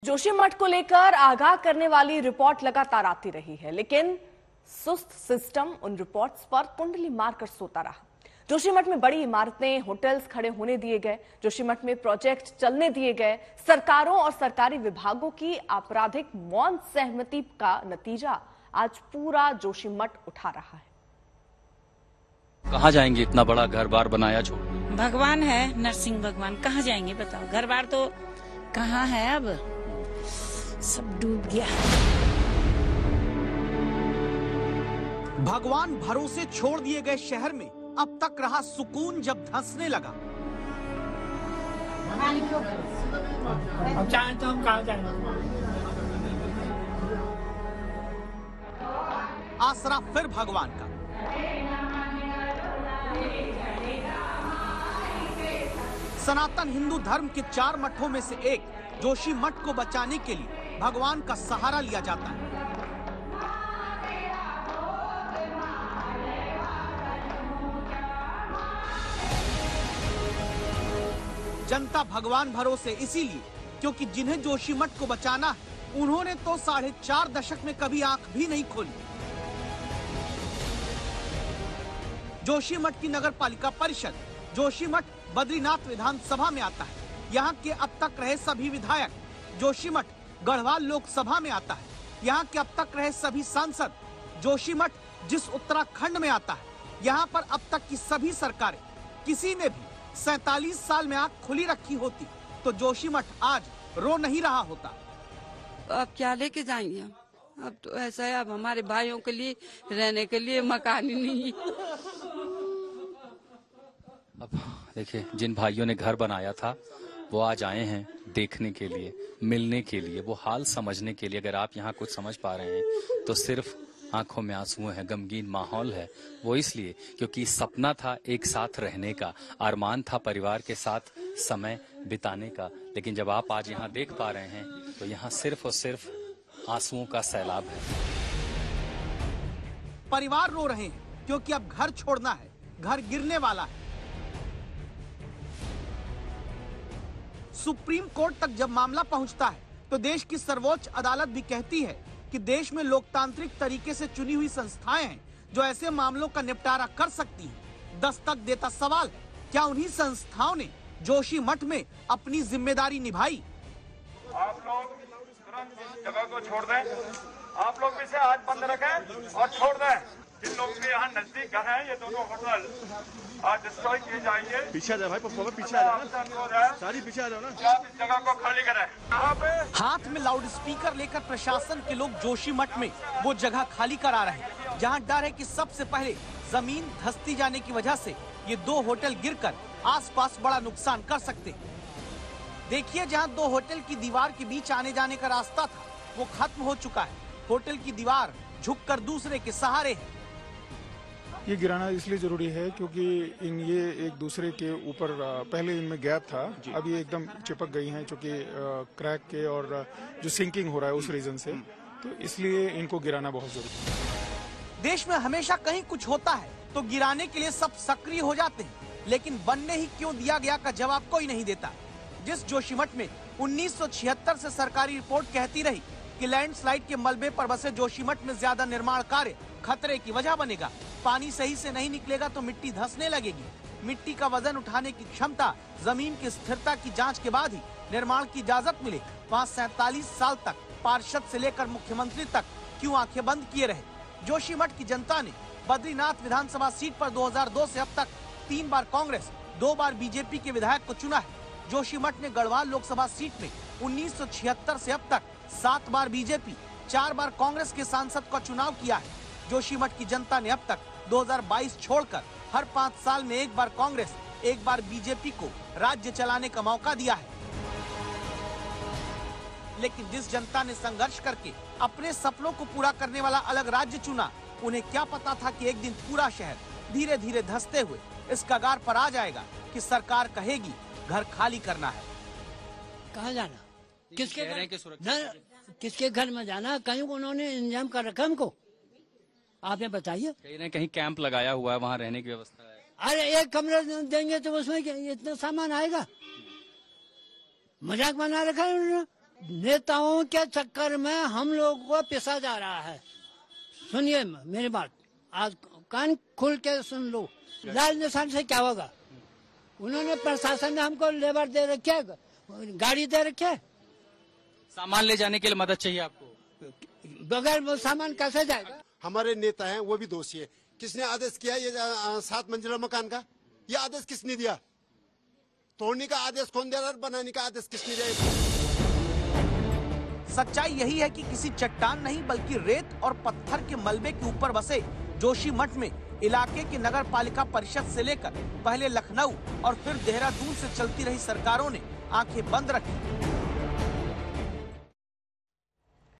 जोशीमठ को लेकर आगाह करने वाली रिपोर्ट लगातार आती रही है, लेकिन सुस्त सिस्टम उन रिपोर्ट्स पर कुंडली मारकर सोता रहा। जोशीमठ में बड़ी इमारतें, होटल्स खड़े होने दिए गए, जोशीमठ में प्रोजेक्ट चलने दिए गए। सरकारों और सरकारी विभागों की आपराधिक मौन सहमति का नतीजा आज पूरा जोशीमठ उठा रहा है। कहाँ जाएंगे? इतना बड़ा घर बार बनाया छोड़। भगवान है, नरसिंह भगवान, कहाँ जाएंगे बताओ? घर बार तो कहाँ है, अब सब डूब गया। भगवान भरोसे छोड़ दिए गए शहर में अब तक रहा सुकून जब धंसने लगा। तो हम कहाँ जाएंगे? आसरा फिर भगवान का। सनातन हिंदू धर्म के 4 मठों में से एक जोशी मठ को बचाने के लिए भगवान का सहारा लिया जाता है। जनता भगवान भरोसे इसीलिए क्योंकि जिन्हें जोशी मठ को बचाना है, उन्होंने तो 4.5 दशक में कभी आंख भी नहीं खोली। जोशीमठ की नगर पालिका परिषद जोशीमठ बद्रीनाथ विधानसभा में आता है। यहाँ के अब तक रहे सभी विधायक जोशीमठ गढ़वाल लोकसभा में आता है। यहाँ के अब तक रहे सभी सांसद जोशीमठ जिस उत्तराखंड में आता है। यहाँ पर अब तक की सभी सरकारें, किसी ने भी 47 साल में आंख खुली रखी होती तो जोशीमठ आज रो नहीं रहा होता। अब क्या लेके जाएंगे हम? अब तो ऐसा है, अब हमारे भाइयों के लिए रहने के लिए मकान ही नहीं। अब देखिए, जिन भाइयों ने घर बनाया था वो आज आए हैं देखने के लिए, मिलने के लिए, वो हाल समझने के लिए। अगर आप यहाँ कुछ समझ पा रहे हैं तो सिर्फ आंखों में आंसू हैं, गमगीन माहौल है। वो इसलिए क्योंकि सपना था एक साथ रहने का, अरमान था परिवार के साथ समय बिताने का। लेकिन जब आप आज यहाँ देख पा रहे हैं तो यहाँ सिर्फ और सिर्फ आंसुओं का सैलाब है। परिवार रो रहे हैं क्योंकि अब घर छोड़ना है, घर गिरने वाला है। सुप्रीम कोर्ट तक जब मामला पहुंचता है तो देश की सर्वोच्च अदालत भी कहती है कि देश में लोकतांत्रिक तरीके से चुनी हुई संस्थाएं हैं जो ऐसे मामलों का निपटारा कर सकती हैं। दस्तक देता सवाल है, क्या उन्हीं संस्थाओं ने जोशी मठ में अपनी जिम्मेदारी निभाई? आप लोग तुरंत इस जगह को छोड़ दें। आप लोग भी इसे आज बंद रखें और छोड़ दें। जिन लोग के यहाँ नजदीक घर हैं, ये दोनों होटल आज डिस्ट्रॉय किए जाएंगे। पीछे आ जाओ भाई, परफॉर्मर पीछे आ जाओ, सारी पीछे आ जाओ ना। आप इस जगह को खाली करें। यहाँ पे हाथ में लाउड स्पीकर लेकर प्रशासन के लोग जोशी मठ में वो जगह खाली करा रहे हैं जहाँ डर है कि सबसे पहले जमीन धंसती जाने की वजह से ये 2 होटल गिरकर आसपास बड़ा नुकसान कर सकते। देखिए, जहाँ 2 होटल की दीवार के बीच आने जाने का रास्ता था वो खत्म हो चुका है। होटल की दीवार झुककर दूसरे के सहारे है। ये गिराना इसलिए जरूरी है क्योंकि ये एक दूसरे के ऊपर पहले इनमें गैप था, अब ये एकदम चिपक गई हैं क्योंकि क्रैक के और जो सिंकिंग हो रहा है उस रीजन से, तो इसलिए इनको गिराना बहुत जरूरी है। देश में हमेशा कहीं कुछ होता है तो गिराने के लिए सब सक्रिय हो जाते हैं, लेकिन बनने ही क्यों दिया गया का जवाब कोई नहीं देता। जिस जोशीमठ में 1976 से सरकारी रिपोर्ट कहती रही कि लैंडस्लाइड के मलबे पर बसे जोशीमठ में ज्यादा निर्माण कार्य खतरे की वजह बनेगा, पानी सही से नहीं निकलेगा तो मिट्टी धंसने लगेगी, मिट्टी का वजन उठाने की क्षमता, जमीन की स्थिरता की जांच के बाद ही निर्माण की इजाजत मिले, वहाँ 47 साल तक पार्षद से लेकर मुख्यमंत्री तक क्यों आंखें बंद किए रहे? जोशीमठ की जनता ने बद्रीनाथ विधानसभा सीट पर 2002 से अब तक 3 बार कांग्रेस, 2 बार बीजेपी के विधायक को चुना है। जोशीमठ ने गढ़वाल लोकसभा सीट में 1976 से अब तक 7 बार बीजेपी, 4 बार कांग्रेस के सांसद का चुनाव किया है। जोशीमठ की जनता ने अब तक 2022 छोड़कर हर 5 साल में 1 बार कांग्रेस, 1 बार बीजेपी को राज्य चलाने का मौका दिया है। लेकिन जिस जनता ने संघर्ष करके अपने सपनों को पूरा करने वाला अलग राज्य चुना, उन्हें क्या पता था कि एक दिन पूरा शहर धीरे धीरे धंसते हुए इस कगार पर आ जाएगा कि सरकार कहेगी घर खाली करना है। कहाँ जाना? किसके घर में जाना? कहीं उन्होंने इंतजाम कर रखा हमको? आप ये बताइए। कहीं ना कहीं कैंप लगाया हुआ है, वहाँ रहने की व्यवस्था है। अरे एक कमरा देंगे तो उसमें इतना सामान आएगा? मजाक बना रखा है उन्होंने। नेताओं के चक्कर में हम लोग को पिसा जा रहा है। सुनिए मेरी बात, आज कान खुल के सुन लो। लाल निशान से क्या होगा? उन्होंने प्रशासन ने हमको लेबर दे रखे, गाड़ी दे रखे। सामान ले जाने के लिए मदद चाहिए आपको, बगैर वो सामान कैसे जाएगा? हमारे नेता हैं वो भी दोषी है। किसने आदेश किया ये 7 मंजिला मकान का? ये आदेश किसने दिया? तोड़ने का आदेश कौन दे रहा है? बनाने का आदेश किसने दिया? सच्चाई यही है कि किसी चट्टान नहीं बल्कि रेत और पत्थर के मलबे के ऊपर बसे जोशीमठ में इलाके की नगर पालिका परिषद से लेकर पहले लखनऊ और फिर देहरादून से चलती रही सरकारों ने आंखें बंद रखी।